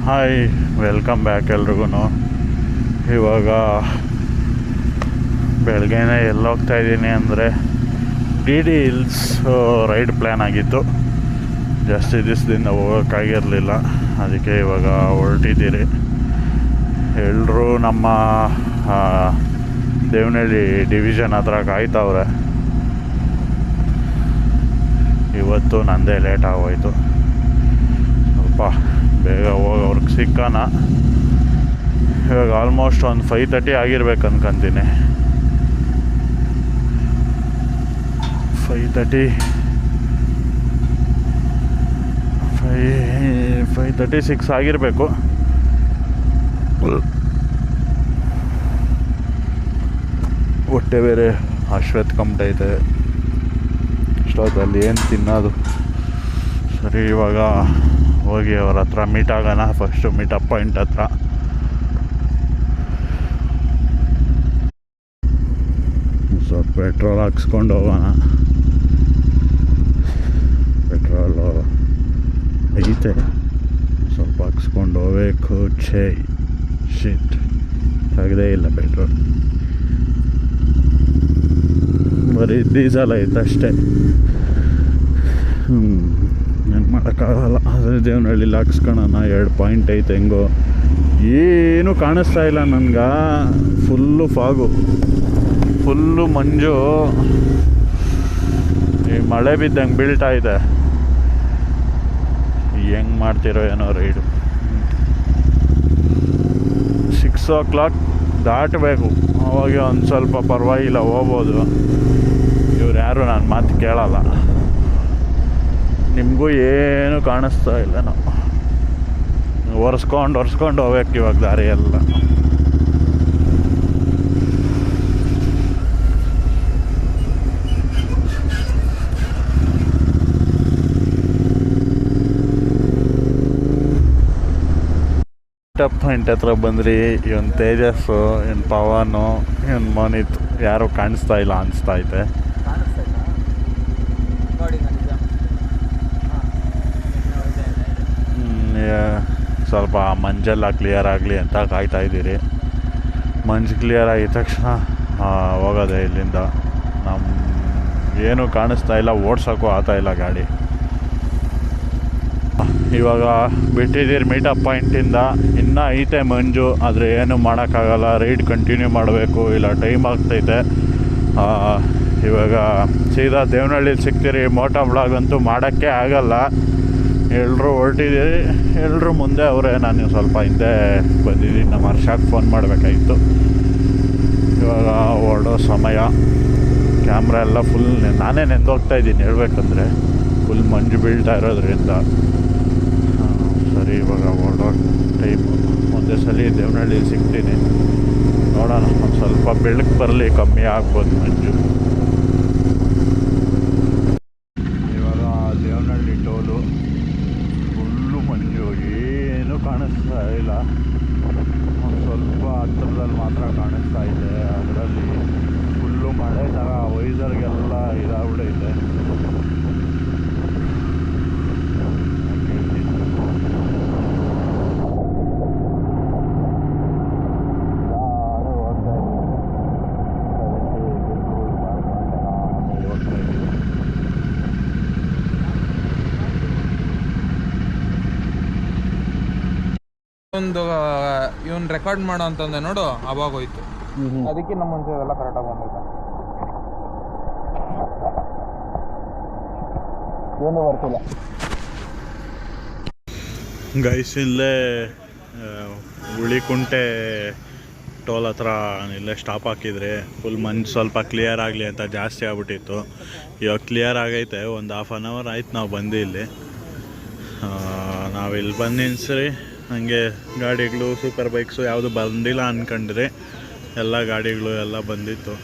Hi, welcome back ಎಲ್ರಿಗೂ. ಇವಾಗ ಬೆಳಗ್ಗೆನೇ ಎಲ್ಲೋಗ್ತಾ ಇದ್ದೀನಿ ಅಂದರೆ D D hills ride plan ಆಗಿತ್ತು. ಜಾಸ್ತಿ ದಿವಸದಿಂದ ಹೋಗೋಕ್ಕಾಗಿರಲಿಲ್ಲ, ಅದಕ್ಕೆ ಇವಾಗ ಹೊರಟಿದ್ದೀರಿ. ಎಲ್ಲರೂ ನಮ್ಮ ದೇವನಹಳ್ಳಿ ಡಿವಿಷನ್ ಹತ್ರ ಕಾಯ್ತವ್ರೆ. ಇವತ್ತು ನಂದೇ ಲೇಟ್ ಆಗೋಯ್ತು, ಸ್ವಲ್ಪ ಬೇಗ ಹೋಗಿ ಅವ್ರಿಗೆ ಸಿಕ್ಕೋಣ. ಇವಾಗ ಆಲ್ಮೋಸ್ಟ್ ಒಂದು 5:30 ಆಗಿರ್ಬೇಕು ಅನ್ಕೊಂತೀನಿ. 5:36 ಆಗಿರಬೇಕು. ಹೊಟ್ಟೆ ಬೇರೆ ಅಶ್ವತ್ ಕಂಪ್ಟೈತೆ. ಇಷ್ಟೊತ್ತಲ್ಲಿ ಏನು ತಿನ್ನೋದು? ಸರಿ, ಇವಾಗ ಹೋಗಿ ಅವ್ರ ಹತ್ರ ಮೀಟ್ ಆಗೋಣ. ಫಸ್ಟು ಮೀಟಪ್ ಪಾಯಿಂಟ್ ಹತ್ರ. ಸ್ವಲ್ಪ ಪೆಟ್ರೋಲ್ ಹಾಕ್ಸ್ಕೊಂಡು ಹೋಗೋಣ. ಪೆಟ್ರೋಲು ಐತೆ, ಸ್ವಲ್ಪ ಹಾಕ್ಸ್ಕೊಂಡು ಹೋಗ್ಬೇಕು. ಶಿಟ್ ಆಗದೇ ಇಲ್ಲ ಪೆಟ್ರೋಲ್, ಬರೀ ಡೀಸೆಲ್ ಐತೆ ಅಷ್ಟೇ. ಏನು ಮಾಡೋಕ್ಕಾಗಲ್ಲ. ಅದೇ ದೇವನಹಳ್ಳಿಲಿ ಹಾಕ್ಸ್ಕೊಳ್ಳೋಣ. 2 ಪಾಯಿಂಟ್ ಐತೆ. ಹೆಂಗೋ ಏನೂ ಕಾಣಿಸ್ತಾ ಇಲ್ಲ ನನಗೆ. ಫುಲ್ಲು ಫಾಗು, ಫುಲ್ಲು ಮಂಜು. ಈ ಮಳೆ ಬಿದ್ದಂಗೆ ಬೀಳ್ತಾ ಇದೆ. ಹೆಂಗೆ ಮಾಡ್ತಿರೋ ಏನೋ ರೈಡು. 6 o'clock ದಾಟಬೇಕು, ಅವಾಗ ಒಂದು ಸ್ವಲ್ಪ ಪರವಾಗಿಲ್ಲ, ಹೋಗ್ಬೋದು. ಇವ್ರು ಯಾರು ನನ್ನ ಮಾತು ಕೇಳಲ್ಲ. ನಿಮಗೂ ಏನು ಕಾಣಿಸ್ತಾ ಇಲ್ಲ. ನಾವು ಒರೆಸ್ಕೊಂಡು ಹೋಗ್ಬೇಕು ಇವಾಗ ದಾರಿ ಎಲ್ಲ. ಮೀಟಪ್ ಪಾಯಿಂಟ್ ಹತ್ರ ಬಂದ್ರಿ. ಇವನು ತೇಜಸ್ಸು, ಇವನು ಪವನು, ಇವನು ಮೋನಿತ್ ಯಾರು ಕಾಣಿಸ್ತಾ ಇಲ್ಲ ಅನಿಸ್ತಾ ಐತೆ. ಸ್ವಲ್ಪ ಮಂಜೆಲ್ಲ ಕ್ಲಿಯರ್ ಆಗಲಿ ಅಂತ ಕಾಯ್ತಾ ಇದ್ದೀರಿ. ಮಂಜು ಕ್ಲಿಯರ್ ಆಗಿದ ತಕ್ಷಣ ಹೋಗೋದೆ ಇಲ್ಲಿಂದ. ಏನೂ ಕಾಣಿಸ್ತಾ ಇಲ್ಲ, ಓಡ್ಸೋಕ್ಕೂ ಆಗ್ತಾ ಇಲ್ಲ ಗಾಡಿ. ಇವಾಗ ಬಿಟ್ಟಿದ್ದೀರಿ ಮೀಟಪ್ ಪಾಯಿಂಟಿಂದ. ಇನ್ನೂ ಐತೆ ಮಂಜು, ಆದರೆ ಏನೂ ಮಾಡೋಕ್ಕಾಗಲ್ಲ. ರೈಡ್ ಕಂಟಿನ್ಯೂ ಮಾಡಬೇಕು, ಇಲ್ಲ ಟೈಮ್ ಆಗ್ತೈತೆ. ಇವಾಗ ಸೀದಾ ದೇವನಹಳ್ಳಿ ಸಿಗ್ತೀರಿ. ಮೋಟೋ ಬ್ಲಾಗ್ ಅಂತೂ ಮಾಡೋಕ್ಕೆ ಆಗಲ್ಲ. ಎಲ್ಲರೂ ಹೊರಟಿದ್ದೀರಿ, ಎಲ್ಲರೂ ಮುಂದೆ ಅವರೇ. ನಾನು ಸ್ವಲ್ಪ ಹಿಂದೆ ಬಂದಿದ್ದೀನಿ. ನಮ್ಮ ಹರ್ಷಾಗೆ ಫೋನ್ ಮಾಡಬೇಕಾಗಿತ್ತು. ಇವಾಗ ಹೊರಡೋ ಸಮಯ. ಕ್ಯಾಮ್ರಾ ಎಲ್ಲ ಫುಲ್ ನಾನೇ ನೆಂದೋಗ್ತಾ ಇದ್ದೀನಿ ಹೇಳ್ಬೇಕಂದ್ರೆ, ಫುಲ್ ಮಂಜು ಬೀಳ್ತಾ ಇರೋದ್ರಿಂದ. ಸರಿ, ಇವಾಗ ಹೊರಡೋ ಟೈಮು. ಒಂದೇ ಸಲ ದೇವನಹಳ್ಳಿ ಸಿಗ್ತೀನಿ. ನೋಡೋಣ, ಒಂದು ಸ್ವಲ್ಪ ಬೆಳಕು ಬರಲಿ, ಕಮ್ಮಿ ಆಗ್ಬೋದು ಮಂಜು. ಇವಾಗ ದೇವನಹಳ್ಳಿ ಟೋಲು. ಫುಲ್ಲು ಮಂಜು, ಏನೂ ಕಾಣಿಸ್ತಾ ಇಲ್ಲ. ಒಂದು ಸ್ವಲ್ಪ ಹತ್ತಿರದಲ್ಲಿ ಮಾತ್ರ ಕಾಣಿಸ್ತಾ ಇದೆ. ಅದರಲ್ಲಿ ಫುಲ್ಲು ಮಳೆ ಥರ ವೈಸರ್ಗೆಲ್ಲ ಇದಾಗ್ಬಿಡೈತೆ. ಒಂದು ಇವನ್ ರೆಕಾರ್ಡ್ ಮಾಡೋ ಅಂತಂದೆ ನೋಡು, ಅವಾಗ ಹೋಯ್ತು. ಅದಕ್ಕೆ ನಮ್ಮ ಮುಂಚೆ ಎಲ್ಲ ಕರೆಕ್ಟಾಗಿ ಬಂದೈತೆ. ಏನು ಬರ್ತಿಲ್ಲ ಗೈಸ್. ಇಲ್ಲೇ ಹುಳಿಕುಂಟೆ ಟೋಲ್ ಹತ್ರ ಇಲ್ಲೇ ಸ್ಟಾಪ್ ಹಾಕಿದ್ರೆ ಫುಲ್ ಮಂಜು ಸ್ವಲ್ಪ ಕ್ಲಿಯರ್ ಆಗಲಿ ಅಂತ ಜಾಸ್ತಿ ಆಗ್ಬಿಟ್ಟಿತ್ತು. ಇವಾಗ ಕ್ಲಿಯರ್ ಆಗೈತೆ. ಒಂದು 1/2 hour ಆಯ್ತು ನಾವು ಬಂದು ಇಲ್ಲಿ. ನಾವಿಲ್ಲಿ ಬಂದು ನಿನ್ಸ್ರಿ. ಹಾಗೆ ಗಾಡಿಗಳು, ಸೂಪರ್ ಬೈಕ್ಸು ಯಾವುದು ಬಂದಿಲ್ಲ ಅಂದ್ಕೊಂಡ್ರಿ. ಎಲ್ಲ ಗಾಡಿಗಳು ಎಲ್ಲ ಬಂದಿತ್ತು.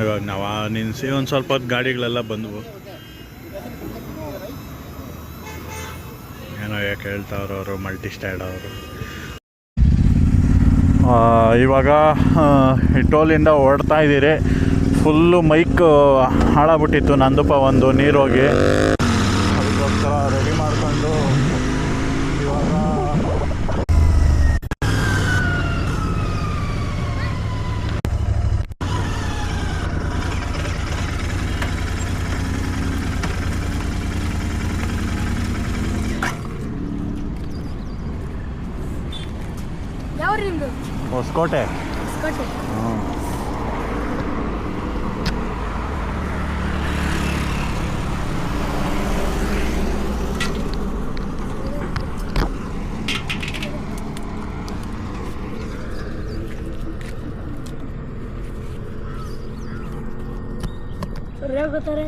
ಇವಾಗ ನಾವು ನಿನ್ಸಿ ಒಂದು ಸ್ವಲ್ಪ ಹೊತ್ತು ಗಾಡಿಗಳೆಲ್ಲ ಬಂದವು. ಏನೋ ಯಾಕೆ ಹೇಳ್ತಾವ್ರು ಅವರು, ಮಲ್ಟಿ ಸ್ಟ್ಯಾಡ್ ಅವರು. ಇವಾಗ ಈ ಟೋಲಿಂದ ಹೊರಡ್ತಾ ಇದ್ದೀರಿ. ಫುಲ್ಲು ಮೈಕ್ ಹಾಳಾಗ್ಬಿಟ್ಟಿತ್ತು ನಂದಪ್ಪ, ಒಂದು ನೀರೋಗಿ. ಅದಕ್ಕೋಸ್ಕರ ರೆಡಿ ಮಾಡಿಕೊಂಡು ಇವಾಗ ಯಾವ ನಿಮ್ದು ಹೊಸಕೋಟೆ. ಹೊಸಕೋಟೆ. ಹ್ಞೂ. ಗೊತ್ತಾರೆ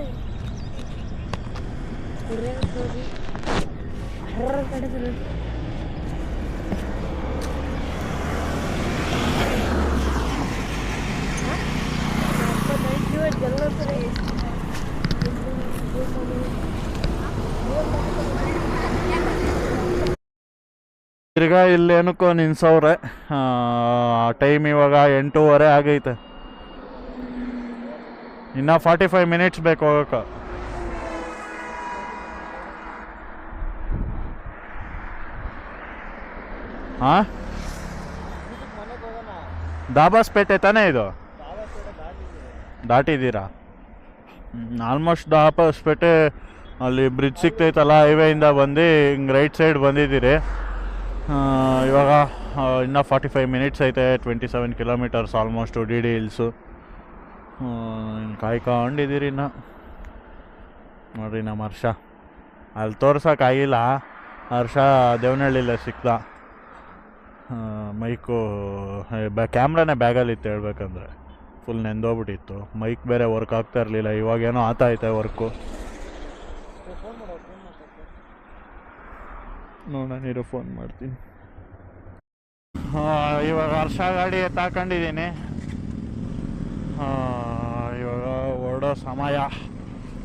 ಕಡೆ ತಿರ್ಗಾ ಇಲ್ಲೇನಕ್ಕೋ ನಿನ್ಸವ್ರೆ. ಟೈಮ್ ಇವಾಗ 8:30 ಆಗೈತೆ. ಇನ್ನು 45 ಮಿನಿಟ್ಸ್ ಬೇಕು ಹೋಗಕ್ಕೆ. ಹಾಂ, ದಾಬಾಸ್ಪೇಟೆ ತಾನೇ ಇದು? ದಾಟಿದ್ದೀರಾ? ಆಲ್ಮೋಸ್ಟ್ ದಾಬಾಸ್ಪೇಟೆ ಅಲ್ಲಿ ಬ್ರಿಡ್ಜ್ ಸಿಗ್ತೈತಲ್ಲ, ಹೈವೇಯಿಂದ ಬಂದು ಹಿಂಗೆ ರೈಟ್ ಸೈಡ್ ಬಂದಿದ್ದೀರಿ. ಇವಾಗ ಇನ್ನೂ 45 ಮಿನಿಟ್ಸ್ ಐತೆ. 27 kilometres almost the the hills. ಕಾಯ್ಕೊಂಡಿದ್ದೀರಿ ಇನ್ನು. ನೋಡ್ರಿ ನಮ್ಮ ಹರ್ಷ ಅಲ್ಲಿ ತೋರ್ಸೋಕ್ಕಾಗಿಲ್ಲ. ಹರ್ಷ ದೇವನಹಳ್ಳಿಲೇ ಸಿಕ್ದ. ಮೈಕು ಕ್ಯಾಮ್ರಾನೇ ಬ್ಯಾಗಲ್ಲಿತ್ತು ಹೇಳ್ಬೇಕಂದ್ರೆ. ಫುಲ್ ನೆಂದೋಗ್ಬಿಟ್ಟಿತ್ತು. ಮೈಕ್ ಬೇರೆ ವರ್ಕ್ ಆಗ್ತಾ ಇರಲಿಲ್ಲ. ಇವಾಗೇನೋ ಆಗ್ತೈತೆ ವರ್ಕು. ನೋಡೋಣ, ಫೋನ್ ಮಾಡ್ತೀನಿ. ಇವಾಗ ಹರ್ಷ ಗಾಡಿ ಎತ್ತಾಕೊಂಡಿದ್ದೀನಿ. ಇವಾಗ ಹೊರಡೋ ಸಮಯ.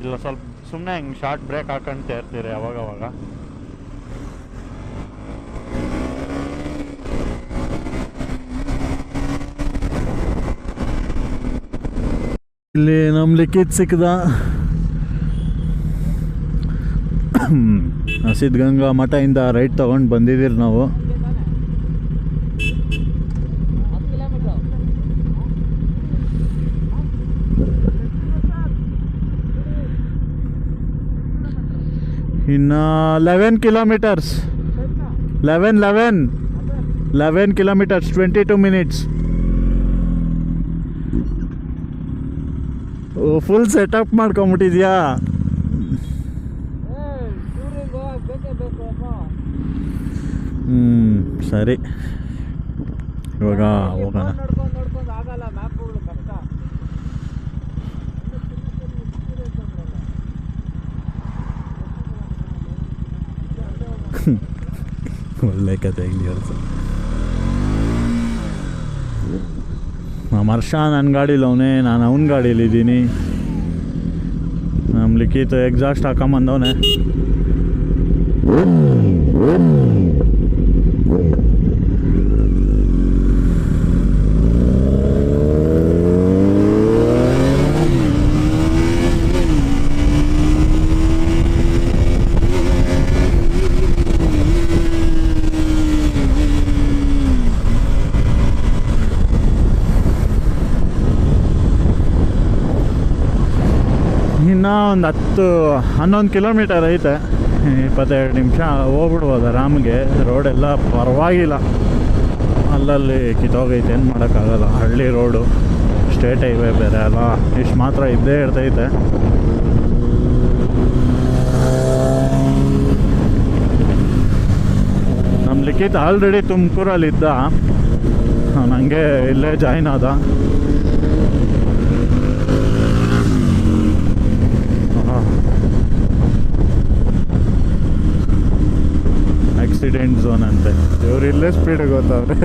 ಇಲ್ಲ ಸ್ವಲ್ಪ ಸುಮ್ಮನೆ ಹಿಂಗೆ ಶಾರ್ಟ್ ಬ್ರೇಕ್ ಹಾಕೊಂತ ಇರ್ತೀರಿ ಅವಾಗವಾಗ. ಇಲ್ಲಿ ನಮ್ಮ ಲಿಖಿತ್ ಸಿಕ್ಕದ. ಸಿದ್ಧಗಂಗಾ ಮಠದಿಂದ ರೈಟ್ ತೊಗೊಂಡು ಬಂದಿದ್ದೀರಿ ನಾವು. ಇನ್ನು 11 kilometres. 11 kilometres, 22 minutes. Full setup ಮಾಡ್ಕೊಂಬಿಟ್ಟಿದ್ಯಾ? ಸರಿ, ಇವಾಗ ಹೋಗೋಣ. ಒಳ್ಳೆ ಕತೆ ಇಲ್ಲಿ ಅವ್ರದ್ದು. ನಮ್ಮ ಹರ್ಷ ನನ್ನ ಗಾಡೀಲಿ ಅವನೇ, ನಾನು ಅವನ ಗಾಡೀಲಿದ್ದೀನಿ. ನಮ್ಮ ಲಿಖಿತ್ ಎಕ್ಸಾಸ್ಟ್ ಹಾಕೊಂಬಂದವನೇ. ಇನ್ನೂ ಒಂದು 11 ಕಿಲೋಮೀಟರ್ ಐತೆ. 22 ನಿಮಿಷ ಹೋಗ್ಬಿಡ್ಬೋದು ಆರಾಮಿಗೆ. ರೋಡೆಲ್ಲ ಪರವಾಗಿಲ್ಲ. ಅಲ್ಲಲ್ಲಿ ಕಿತ್ತೋಗೈತೆ, ಏನು ಮಾಡೋಕ್ಕಾಗಲ್ಲ. ಹಳ್ಳಿ ರೋಡು, ಸ್ಟೇಟ್ ಹೈವೇ ಬೇರೆ ಅಲ್ಲ, ಇಷ್ಟು ಮಾತ್ರ ಇದ್ದೇ ಇರ್ತೈತೆ. ನಮ್ಮ ಲಿಖಿತ್ ಆಲ್ರೆಡಿ ತುಮಕೂರಲ್ಲಿದ್ದ, ನನಗೆ ಇಲ್ಲೇ ಜಾಯ್ನ್ ಆದ. ಆಕ್ಸಿಡೆಂಟ್ ಝೋನ್ ಅಂತೆ. ಇವ್ರು ಇಲ್ಲೇ ಸ್ಪೀಡ್ ಗೊತ್ತವ್ರೆ.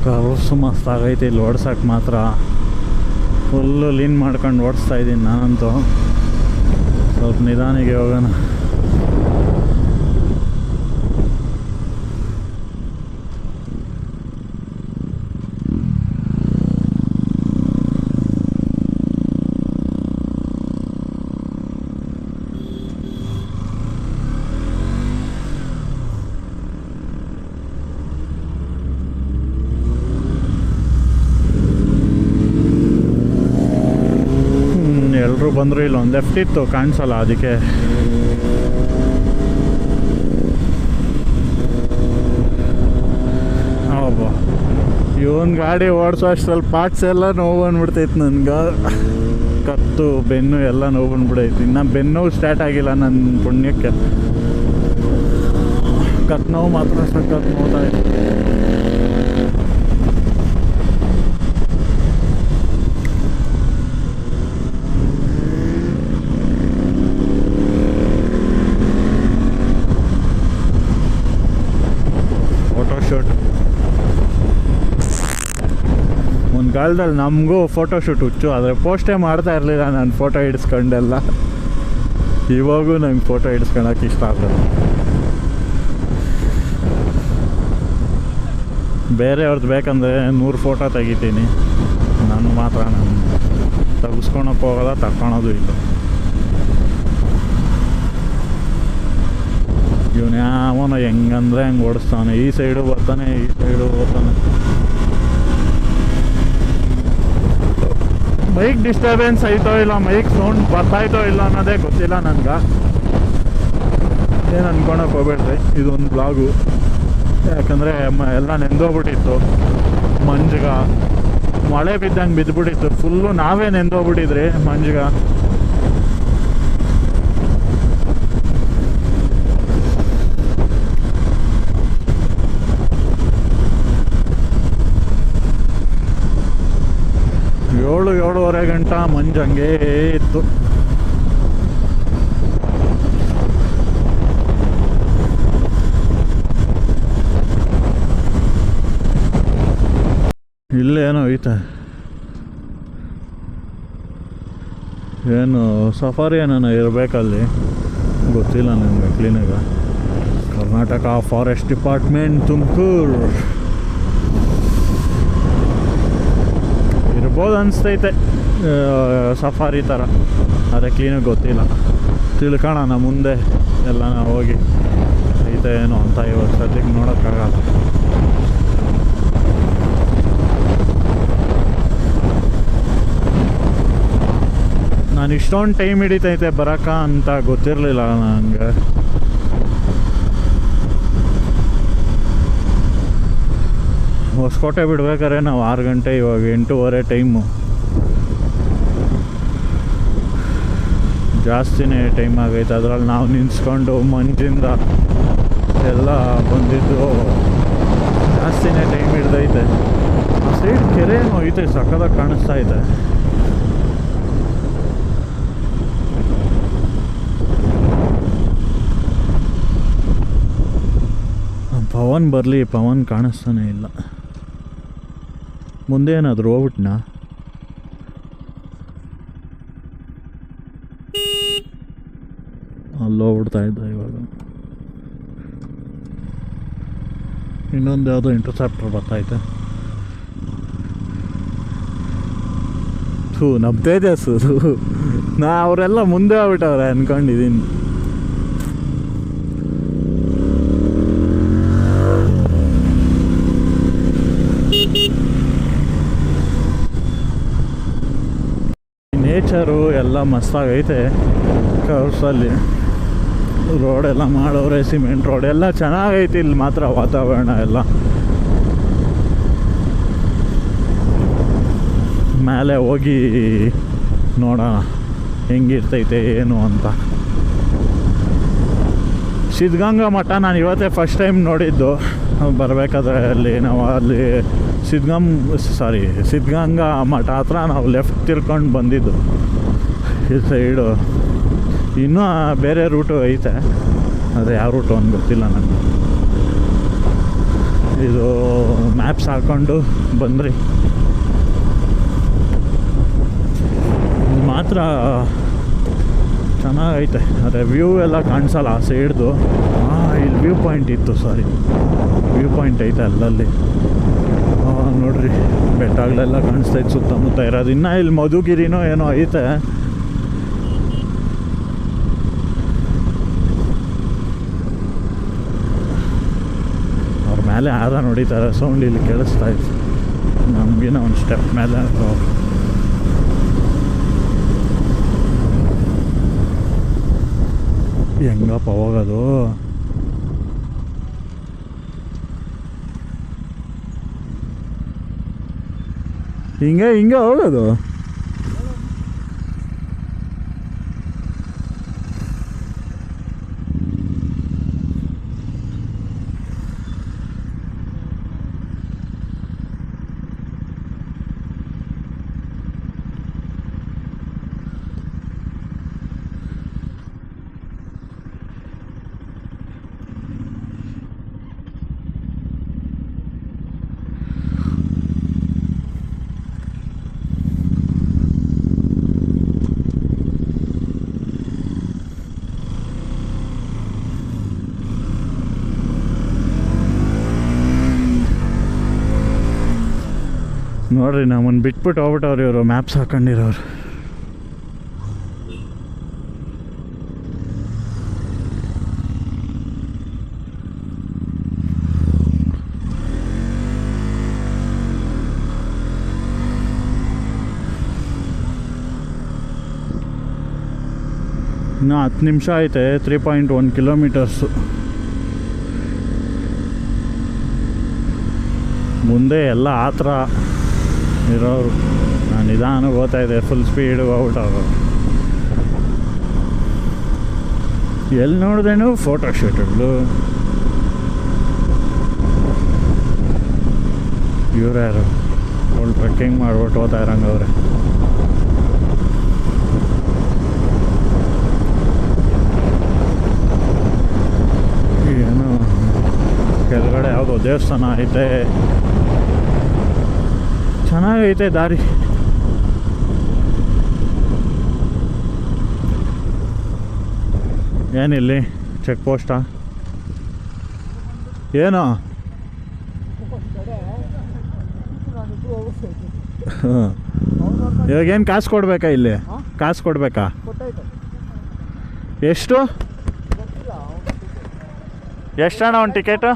ಕರ್ವ್ಸ್ ಮಸ್ತಾಗೈತೆ ಇಲ್ಲಿ ಓಡ್ಸೋಕೆ ಮಾತ್ರ. ಫುಲ್ಲು ಲೀನ್ ಮಾಡ್ಕೊಂಡು ಓಡಿಸ್ತಾ ಇದ್ದೀನಿ ನಾನಂತೂ. ಸ್ವಲ್ಪ ನಿಧಾನಿಗೆ ಹೋಗೋಣ. ಎಲ್ಲರೂ ಬಂದರು, ಇಲ್ಲಿ ಒಂದು ಲೆಫ್ಟ್ ಇತ್ತು ಕಾಣಿಸಲ್ಲ ಅದಕ್ಕೆ. ಹೌದು, ಇವನ್ ಗಾಡಿ ಓಡಿಸೋ ಅಷ್ಟರಲ್ಲಿ ಪಾರ್ಟ್ಸ್ ಎಲ್ಲ ನೋವು ಬಂದ್ಬಿಡ್ತೈತೆ ನನಗೆ. ಕತ್ತು ಬೆನ್ನು ಎಲ್ಲ ನೋವು ಬಂದ್ಬಿಡೈತಿ. ಇನ್ನು ಬೆನ್ನು ಸ್ಟಾರ್ಟ್ ಆಗಿಲ್ಲ ನನ್ನ ಪುಣ್ಯಕ್ಕೆ. ಕತ್ತು ನೋವು ಮಾತ್ರ ಸಖತ್ ನೋಡ್ತಾ ಇತ್ತು. ಫೋಟೋಶೂಟ್ ಒಂದು ಕಾಲದಲ್ಲಿ ನಮಗೂ ಫೋಟೋಶೂಟ್ ಹುಚ್ಚು, ಆದರೆ ಪೋಸ್ಟೇ ಮಾಡ್ತಾ ಇರಲಿಲ್ಲ ನಾನು ಫೋಟೋ ಹಿಡಿಸ್ಕೊಂಡೆಲ್ಲ. ಇವಾಗೂ ನಂಗೆ ಫೋಟೋ ಹಿಡಿಸ್ಕೊಳಕ್ಕೆ ಇಷ್ಟ ಆಗಲ್ಲ. ಬೇರೆಯವ್ರದ್ದು ಬೇಕಂದರೆ 100 ಫೋಟೋ ತೆಗಿತೀನಿ, ನಾನು ಮಾತ್ರ ನಾನು ತೆಗಿಸ್ಕೊಳಕ್ಕೆ ಹೋಗೋಲ್ಲ, ತಗೊಳೋದು ಇಲ್ಲ. ಇವನು ಯಾವನೋ ಹೆಂಗಂದ್ರೆ ಹಂಗೆ ಓಡಿಸ್ತಾನೆ. ಈ ಸೈಡು ಬರ್ತಾನೆ, ಈ ಸೈಡು ಬರ್ತಾನೆ. ಮೈಕ್ ಡಿಸ್ಟರ್ಬೆನ್ಸ್ ಆಯ್ತೋ ಇಲ್ಲ, ಮೈಕ್ ಸೌಂಡ್ ಬರ್ತಾಯ್ತೋ ಇಲ್ಲ ಅನ್ನೋದೇ ಗೊತ್ತಿಲ್ಲ ನನಗೆ. ಏನು ಅನ್ಕೊಳಕ್ಕೆ ಹೋಗ್ಬೇಡ್ರಿ, ಇದೊಂದು ಬ್ಲಾಗು. ಯಾಕಂದರೆ ಎಲ್ಲ ನೆಂದೋಗ್ಬಿಟ್ಟಿತ್ತು, ಮಂಜುಗ ಮಳೆ ಬಿದ್ದಂಗೆ ಬಿದ್ದುಬಿಟ್ಟಿತ್ತು. ಫುಲ್ಲು ನಾವೇ ನೆಂದೋಗ್ಬಿಟ್ಟಿದ್ರಿ ಮಂಜುಗ. ಏಳುವರೆ ಗಂಟೆ ಮಂಜು ಹಂಗೇ ಇತ್ತು. ಇಲ್ಲೇನೋ ಐತೆ, ಏನು ಸಫಾರಿ ಏನೋ ಇರಬೇಕಲ್ಲಿ, ಗೊತ್ತಿಲ್ಲ ನನಗೆ ಕ್ಲೀನಾಗ. ಕರ್ನಾಟಕ ಫಾರೆಸ್ಟ್ ಡಿಪಾರ್ಟ್ಮೆಂಟ್ ತುಮಕೂರು ಇರ್ಬೋದು ಅನಿಸ್ತೈತೆ, ಸಫಾರಿ ಥರ. ಅದೇ ಕ್ಲೀನಾಗಿ ಗೊತ್ತಿಲ್ಲ, ತಿಳ್ಕೊಳ್ಳೋಣ ಮುಂದೆ ಎಲ್ಲ ನಾವು ಹೋಗಿ ಐತೆ ಏನೋ ಅಂತ. ಇವಾಗ ಸದ್ಯಕ್ಕೆ ನೋಡೋಕ್ಕಾಗಲ್ಲ. ನಾನು ಇಷ್ಟೊಂದು ಟೈಮ್ ಹಿಡಿತೈತೆ ಬರೋಕ ಅಂತ ಗೊತ್ತಿರಲಿಲ್ಲ ನನಗೆ. ಹೊಸಕೋಟೆ ಬಿಡ್ಬೇಕಾದ್ರೆ ನಾವು 6 ಗಂಟೆ, ಇವಾಗ 8:30 ಟೈಮು. ಜಾಸ್ತಿನೇ ಟೈಮ್ ಆಗೈತೆ. ಅದರಲ್ಲಿ ನಾವು ನಿನ್ಸ್ಕೊಂಡು ಮಂಜಿಂದ ಎಲ್ಲ ಬಂದಿದ್ದು ಜಾಸ್ತಿನೇ ಟೈಮ್ ಹಿಡ್ದೈತೆ. ಆ ಸೈಡ್ ಕೆರೆನೂ ಐತೆ, ಸಕ್ಕದಾಗಿ ಕಾಣಿಸ್ತಾ ಇದೆ. ಪವನ್ ಬರಲಿ, ಪವನ್ ಕಾಣಿಸ್ತಾನೆ ಇಲ್ಲ. ಮುಂದೆ ಏನಾದರೂ ಹೋಗ್ಬಿಟ್ನಾ? ಅಲ್ಲಿ ಹೋಗ್ಬಿಡ್ತಾ ಇದ್ದ. ಇವಾಗ ಇನ್ನೊಂದು ಯಾವುದೋ ಇಂಟರ್ಸೆಪ್ಟರ್ ಬರ್ತೈತೆ. ನಮ್ಮ ತೇಜಸ್ಸು, ನಾ ಅವರೆಲ್ಲ ಮುಂದೆ ಹೋಗ್ಬಿಟ್ಟವ್ರೆ ಅನ್ಕೊಂಡಿದ್ದೀನಿ. ನೇಚರು ಎಲ್ಲ ಮಸ್ತಾಗೈತೆ. ಕರ್ವ್ಸಲ್ಲಿ ರೋಡೆಲ್ಲ ಮಾಡೋರೆ, ಸಿಮೆಂಟ್ ರೋಡ್ ಎಲ್ಲ ಚೆನ್ನಾಗೈತಿ. ಇಲ್ಲಿ ಮಾತ್ರ ವಾತಾವರಣ ಎಲ್ಲ. ಮೇಲೆ ಹೋಗಿ ನೋಡೋಣ ಹೆಂಗಿರ್ತೈತೆ ಏನು ಅಂತ. ಸಿದ್ಧಗಂಗಾ ಮಠ ನಾನು ಇವತ್ತೇ ಫಸ್ಟ್ ಟೈಮ್ ನೋಡಿದ್ದು. ಬರಬೇಕಾದ್ರೆ ಅಲ್ಲಿ ನಾವು ಅಲ್ಲಿ ಸಿದ್ಧಗಂಗಾ ಮಠ ಹತ್ರ ನಾವು ಲೆಫ್ಟ್ ತಿರ್ಕೊಂಡು ಬಂದಿದ್ದು. ಈ ಸೈಡು ಇನ್ನೂ ಬೇರೆ ರೂಟು ಐತೆ, ಅದು ಯಾವ ರೂಟು ಅಂತ ಗೊತ್ತಿಲ್ಲ ನನಗೆ. ಇದು ಮ್ಯಾಪ್ಸ್ ಹಾಕ್ಕೊಂಡು ಬಂದ್ರಿ. ಇದು ಮಾತ್ರ ಚೆನ್ನಾಗೈತೆ, ಅದೇ ವ್ಯೂ ಎಲ್ಲ ಕಾಣಿಸಲ್ಲ ಆ ಸೈಡ್ದು. ಇಲ್ಲಿ ವ್ಯೂ ಪಾಯಿಂಟ್ ಇತ್ತು, ಸಾರಿ ವ್ಯೂ ಪಾಯಿಂಟ್ ಐತೆ ಅಲ್ಲಲ್ಲಿ. ನೋಡ್ರಿ ಬೆಟ್ಟಗಳೆಲ್ಲ ಕಾಣಿಸ್ತೈತೆ ಸುತ್ತಮುತ್ತ ಇರೋದು. ಇನ್ನು ಇಲ್ಲಿ ಮಧುಗಿರಿನೋ ಏನೋ ಐತೆ. ಅವ್ರ ಮೇಲೆ ಆದ ನೋಡಿತಾರೆ, ಸೌಂಡ್ ಇಲ್ಲಿ ಕೇಳಿಸ್ತಾ ಇತ್ತು. ನಮಗಿನ ಒಂದು ಸ್ಟೆಪ್ ಮೇಲೆ ಹೆಂಗಪ್ಪ ಹೋಗೋದು? ಹಿಂಗೆ ಹೋಗೋದು. ನೋಡ್ರಿ ನಮ್ಮನ್ನು ಬಿಟ್ಬಿಟ್ಟು ಹೋಗ್ಬಿಟ್ಟವ್ರು ಇವರು, ಮ್ಯಾಪ್ಸ್ ಹಾಕೊಂಡಿರೋರು. ಇನ್ನೂ 10 ನಿಮಿಷ ಐತೆ. 3.1 ಕಿಲೋಮೀಟರ್ಸು. ಮುಂದೆ ಎಲ್ಲ ಆ ಥರ ಇರೋರು. ನಾನು ನಿಧಾನಕ್ಕೆ ಹೋಗ್ತಾ ಇದ್ದೆ, ಫುಲ್ ಸ್ಪೀಡ್ ಹೋಗ್ಬಿಟ್ಟವರು. ಎಲ್ಲಿ ನೋಡಿದೇನು ಫೋಟೋ ಶೂಟ್ಗಳು. ಇವ್ರು ಯಾರು ಫುಲ್ ಟ್ರೆಕ್ಕಿಂಗ್ ಮಾಡ್ಬಿಟ್ಟು ಹೋಗ್ತಾ ಇರಂಗವ್ರೆ. ಏನು ಕೆಳಗಡೆ ಯಾವುದೋ ದೇವಸ್ಥಾನ ಐತೆ, ಚೆನ್ನಾಗೈತೆ ದಾರಿ. ಏನಿಲ್ಲಿ ಚೆಕ್ ಪೋಸ್ಟಾ ಏನೋ? ಇವಾಗೇನು ಕಾಸು ಕೊಡ್ಬೇಕಾ? ಇಲ್ಲಿ ಕಾಸು ಕೊಡ್ಬೇಕಾ? ಎಷ್ಟು ಎಷ್ಟಣ್ಣ ಒಂದು ಟಿಕೆಟು?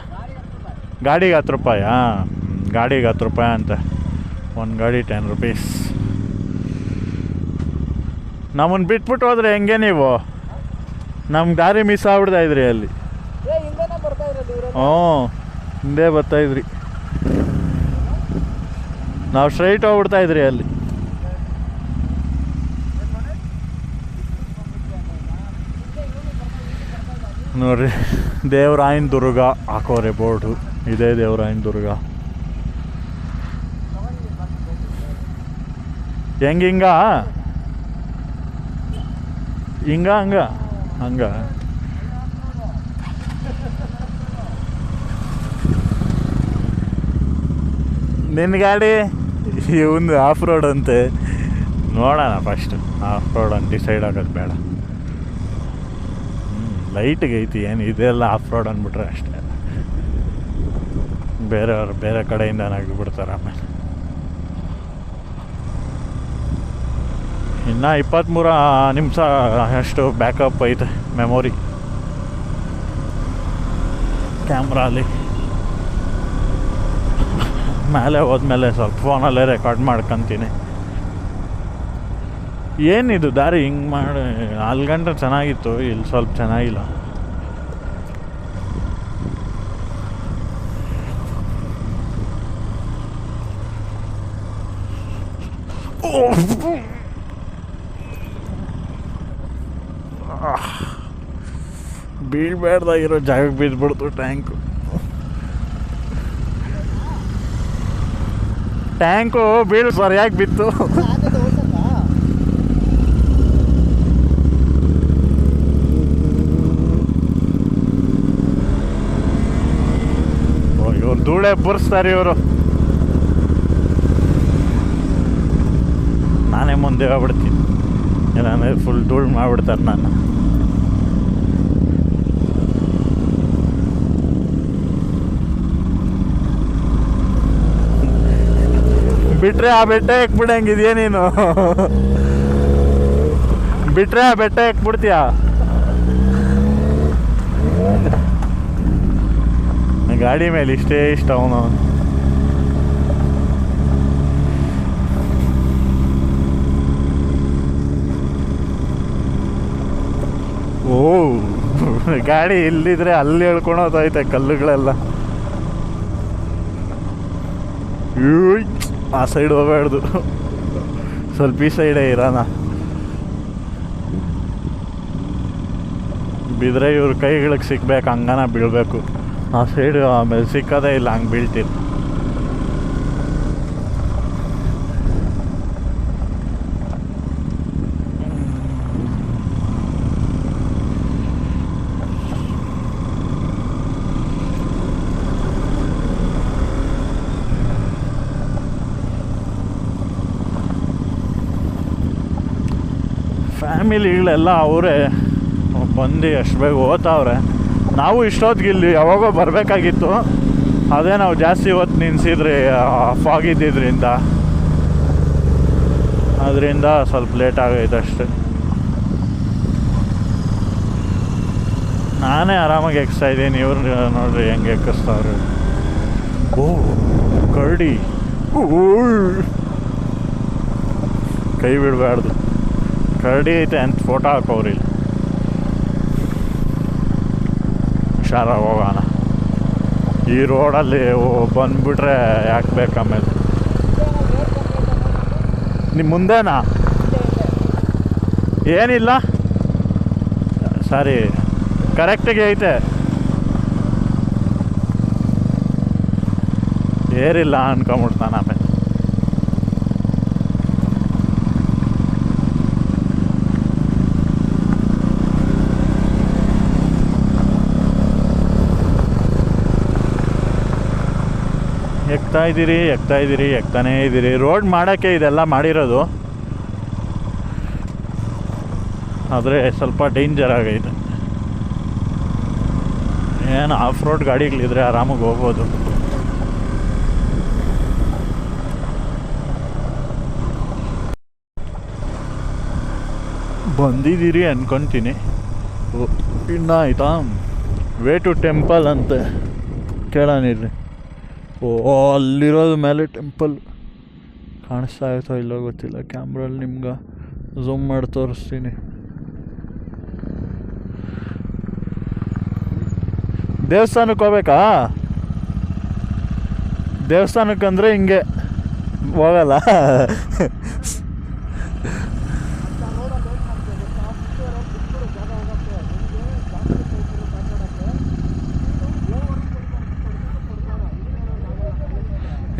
ಗಾಡಿಗೆ 10 ರೂಪಾಯಾ? ಗಾಡಿಗೆ 10 ರೂಪಾಯಿ ಅಂತೆ. ಒಂದು ಗಾಡಿ 10 ರೂಪೀಸ್. ನಮ್ಮನ್ನು ಬಿಟ್ಬಿಟ್ಟು ಹೋದ್ರೆ ಹೆಂಗೆ ನೀವು? ನಮ್ಮ ದಾರಿ ಮಿಸ್ ಆಗ್ಬಿಡ್ತಾ ಇದ್ರಿ ಅಲ್ಲಿ. ಹ್ಞೂ, ಹಿಂದೆ ಬರ್ತಾಯಿದ್ರಿ. ನಾವು ಸ್ಟ್ರೈಟ್ ಹೋಗ್ಬಿಡ್ತಾ ಇದ್ರಿ ಅಲ್ಲಿ. ನೋಡ್ರಿ ದೇವರಾಯನ ದುರ್ಗ ಹಾಕೋರೆ ಬೋರ್ಡು. ಇದೇ ದೇವರಾಯನ ದುರ್ಗ. ಹೆಂಗೆ ಹಿಂಗ ನಿನ್ನ ಗಾಡಿ ಇವಂದು ಆಫ್ ರೋಡ್ ಅಂತೆ. ನೋಡೋಣ ಫಸ್ಟ್ ಆಫ್ ರೋಡ್ ಅಂತ ಡಿಸೈಡ್ ಆಗೋದು ಬೇಡ. ಲೈಟ್ಗೆ ಐತಿ, ಏನು ಇದೆಲ್ಲ ಆಫ್ ರೋಡ್ ಅಂದ್ಬಿಟ್ರೆ ಅಷ್ಟೇ. ಬೇರೆಯವ್ರು ಬೇರೆ ಕಡೆಯಿಂದ ಬಿಡ್ತಾರೆ. ಆಮೇಲೆ ಇನ್ನು 23 ನಿಮಿಷ ಅಷ್ಟು ಬ್ಯಾಕಪ್ ಐತೆ ಮೆಮೊರಿ ಕ್ಯಾಮ್ರಲ್ಲಿ. ಮೇಲೆ ಹೋದ್ಮೇಲೆ ಸ್ವಲ್ಪ ಫೋನಲ್ಲೇ ರೆಕಾರ್ಡ್ ಮಾಡ್ಕೊತೀನಿ. ಏನಿದು ದಾರಿ ಹಿಂಗೆ ಮಾಡಿ 4 ಗಂಟೆ ಚೆನ್ನಾಗಿತ್ತು, ಇಲ್ಲಿ ಸ್ವಲ್ಪ ಚೆನ್ನಾಗಿಲ್ಲ. ಬೀಳ್ಬೇಡ್ದಾಗಿರೋ ಜಾಗಕ್ಕೆ ಬಿದ್ದುಬಿಡ್ತು ಟ್ಯಾಂಕು ಬೀಳ್ ಸರಿಯಾಗಿ ಬಿತ್ತು. ಇವ್ರು ಧೂಳು ಧೂಳೆ ಬುರ್ಸ್ತಾರೆ ಇವರು. ನಾನೇ ಮುಂದೆ ಹೋಗ್ಬಿಡ್ತೀನಿ, ಇಲ್ಲಾಂದರೆ ಫುಲ್ ಧೂಳು ಮಾಡಿಬಿಡ್ತಾರೆ ನಾನು. ಬಿಟ್ರೆ ಆ ಬೆಟ್ಟ ಎಕ್ಬಿಡಂಗಿದ್ಯಾ ನೀನು? ಬಿಟ್ರೆ ಆ ಬೆಟ್ಟ ಎಕ್ಬಿಡ್ತೀಯ? ಗಾಡಿ ಮೇಲೆ ಇಷ್ಟೇ ಇಷ್ಟ ಅವನು. ಓ ಗಾಡಿ ಇಲ್ಲಿದ್ರೆ ಅಲ್ಲಿ ಹೇಳ್ಕೊಳೋದೈತೆ ಕಲ್ಲುಗಳೆಲ್ಲ. ಆ ಸೈಡ್ ಹೋಗ್ಬಾರ್ದು, ಸ್ವಲ್ಪ ಈ ಸೈಡೇ ಇರೋಣ. ಬಿದ್ದರೆ ಇವ್ರ ಕೈಗಳಿಗೆ ಸಿಗ್ಬೇಕು, ಹಂಗನ ಬೀಳಬೇಕು. ಆ ಸೈಡು ಆಮೇಲೆ ಸಿಕ್ಕೋದೇ ಇಲ್ಲ, ಹಂಗೆ ಬೀಳ್ತೀವಿ. ಫ್ಯಾಮಿಲಿಗಳೆಲ್ಲ ಅವರೇ ಬಂದು ಅಷ್ಟು ಬೇಗ ಓದ್ತಾವ್ರೆ. ನಾವು ಇಷ್ಟೊತ್ತಿಗೆ ಇಲ್ಲಿ ಯಾವಾಗೋ ಬರಬೇಕಾಗಿತ್ತು, ಅದೇ ನಾವು ಜಾಸ್ತಿ ಹೊತ್ತು ನಿನ್ಸಿದ್ರಿ ಫಾಗ್ ಇದ್ದಿದ್ದರಿಂದ, ಅದರಿಂದ ಸ್ವಲ್ಪ ಲೇಟ್ ಆಗೈತೆ ಅಷ್ಟೆ. ನಾನೇ ಆರಾಮಾಗಿ ಎಕ್ಸ್ತಾ ಇದ್ದೀನಿ, ಇವ್ರು ನೋಡ್ರಿ ಹೆಂಗೆ ಎಕ್ಕಿಸ್ತಾವ್ರೆ. ಓ ಕರಡಿ, ಕೈ ಬಿಡಬಾರ್ದು. ಕರಡಿ ಐತೆ ಅಂತ ಫೋಟೋ ಹಾಕೋರಿ. ಹುಷಾರಾಗಿ ಹೋಗೋಣ. ಈ ರೋಡಲ್ಲಿ ಬಂದುಬಿಟ್ರೆ ಯಾಕೆ ಬೇಕು ಆಮೇಲೆ. ನಿಮ್ಮ ಮುಂದೆನಾ? ಏನಿಲ್ಲ, ಸಾರಿ ಕರೆಕ್ಟಾಗಿ ಐತೆ. ಏರಿಲ್ಲ ಅನ್ಕೊಂಬಿಡ್ತಾನೆ ಆಮೇಲೆ. ಎಕ್ತಾನೇ ಇದ್ದೀರಿ. ರೋಡ್ ಮಾಡೋಕ್ಕೆ ಇದೆಲ್ಲ ಮಾಡಿರೋದು, ಆದರೆ ಸ್ವಲ್ಪ ಡೇಂಜರ್ ಆಗೈತೆ. ಏನು ಆಫ್ ರೋಡ್ ಗಾಡಿಗಳಿದ್ರೆ ಆರಾಮಾಗಿ ಹೋಗ್ಬೋದು. ಬಂದಿದ್ದೀರಿ ಅನ್ಕೊತೀನಿ. ಇನ್ನು ಆಯಿತಾ? ವೇ ಟು ಟೆಂಪಲ್ ಅಂತೆ, ಕೇಳೋಣಿರ್ರಿ. ಓ ಅಲ್ಲಿರೋದು ಮೇಲೆ ಟೆಂಪಲ್ ಕಾಣಿಸ್ತಾ ಇರ್ತೋ ಇಲ್ಲೋ ಗೊತ್ತಿಲ್ಲ, ಕ್ಯಾಮ್ರಲ್ಲಿ ನಿಮ್ಗೆ ಝೂಮ್ ಮಾಡಿ ತೋರಿಸ್ತೀನಿ. ದೇವಸ್ಥಾನಕ್ಕೆ ಹೋಗ್ಬೇಕಾ? ದೇವಸ್ಥಾನಕ್ಕಂದರೆ ಹಿಂಗೆ ಹೋಗಲ್ಲ.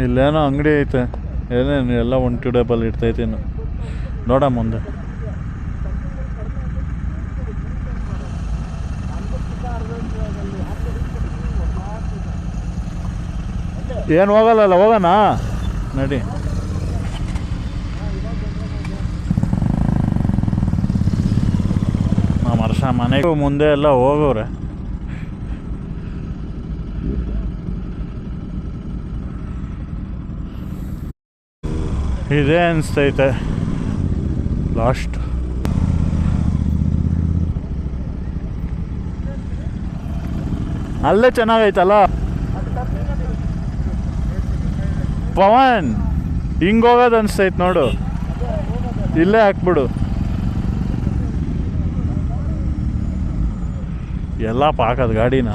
ಇಲ್ಲೇನೋ ಅಂಗಡಿ ಐತೆ, ಏನೇನು ಎಲ್ಲ 1-2 ಡಬಲ್ ಇರ್ತೈತೇನು ನೋಡ ಮುಂದೆ. ಏನು ಹೋಗಲ್ಲ, ಹೋಗೋಣ ನಡಿ. ನಮ್ಮ ವರ್ಷ ಮನೆಗೂ ಮುಂದೆ ಎಲ್ಲ ಹೋಗೋರೆ. ಇದೇ ಅನಿಸ್ತೈತೆ ಲಾಸ್ಟ್. ಅಲ್ಲೇ ಚೆನ್ನಾಗೈತಲ್ಲ ಪವನ್, ಹಿಂಗೆ ಹೋಗೋದು ಅನಿಸ್ತೈತೆ ನೋಡು. ಇಲ್ಲೇ ಹಾಕ್ಬಿಡು. ಎಲ್ಲ ಹಾಕೋದು ಗಾಡಿನ.